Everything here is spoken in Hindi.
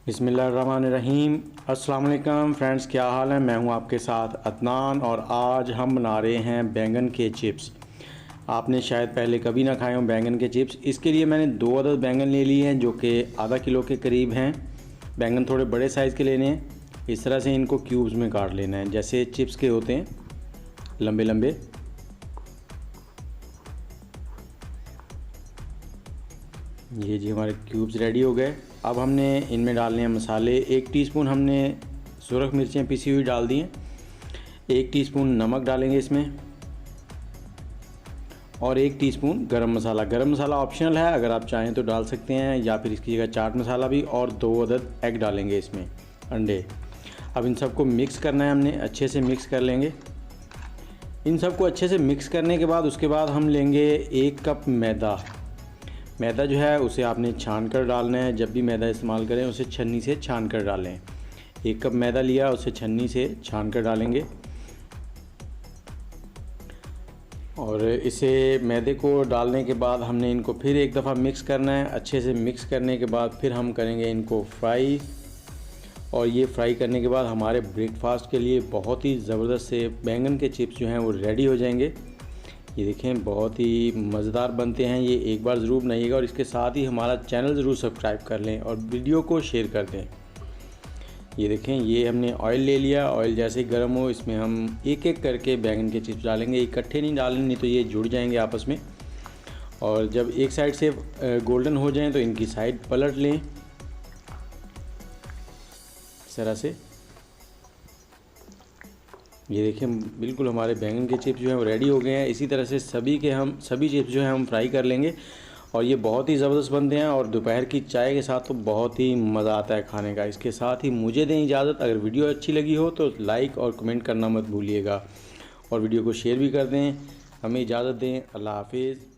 बिस्मिल्लाहिर्रहमानिर्रहीम। अस्सलाम वालेकुम फ्रेंड्स, क्या हाल है। मैं हूं आपके साथ अदनान और आज हम बना रहे हैं बैंगन के चिप्स। आपने शायद पहले कभी ना खाए हों बैंगन के चिप्स। इसके लिए मैंने 2 अदद बैंगन ले लिए हैं जो कि आधा किलो के करीब हैं। बैंगन थोड़े बड़े साइज़ के लेने हैं। इस तरह से इनको क्यूब्स में काट लेना है जैसे चिप्स के होते हैं, लंबे लंबे। ये जी हमारे क्यूब्स रेडी हो गए। अब हमने इनमें डालने हैं मसाले। 1 टीस्पून हमने सुरख मिर्चें पिसी हुई डाल दी हैं। 1 टीस्पून नमक डालेंगे इसमें और 1 टीस्पून गरम मसाला। गरम मसाला ऑप्शनल है, अगर आप चाहें तो डाल सकते हैं या फिर इसकी जगह चाट मसाला भी। और 2 अदद एग डालेंगे इसमें, अंडे। अब इन सबको मिक्स करना है, हमने अच्छे से मिक्स कर लेंगे। इन सबको अच्छे से मिक्स करने के बाद उसके बाद हम लेंगे 1 कप मैदा। मैदा जो है उसे आपने छान कर डालना है। जब भी मैदा इस्तेमाल करें उसे छन्नी से छान कर डालें। 1 कप मैदा लिया, उसे छन्नी से छान कर डालेंगे और इसे मैदे को डालने के बाद हमने इनको फिर एक दफ़ा मिक्स करना है। अच्छे से मिक्स करने के बाद फिर हम करेंगे इनको फ्राई। और ये फ्राई करने के बाद हमारे ब्रेकफास्ट के लिए बहुत ही ज़बरदस्त से बैंगन के चिप्स जो हैं वो रेडी हो जाएंगे। ये देखें, बहुत ही मज़ेदार बनते हैं। ये एक बार ज़रूर बनाइएगा और इसके साथ ही हमारा चैनल ज़रूर सब्सक्राइब कर लें और वीडियो को शेयर कर दें। ये देखें, ये हमने ऑयल ले लिया। ऑयल जैसे ही गर्म हो इसमें हम एक एक करके बैंगन के चिप्स डालेंगे। इकट्ठे नहीं डालेंगे, नहीं तो ये जुड़ जाएंगे आपस में। और जब एक साइड से गोल्डन हो जाएं तो इनकी साइड पलट लें इस तरह से। ये देखें, बिल्कुल हमारे बैंगन के चिप्स जो हैं वो रेडी हो गए हैं। इसी तरह से सभी चिप्स जो हैं हम फ्राई कर लेंगे और ये बहुत ही ज़बरदस्त बनते हैं और दोपहर की चाय के साथ तो बहुत ही मज़ा आता है खाने का। इसके साथ ही मुझे दें इजाज़त। अगर वीडियो अच्छी लगी हो तो लाइक और कमेंट करना मत भूलिएगा और वीडियो को शेयर भी कर दें। हमें इजाज़त दें। अल्लाह हाफिज़।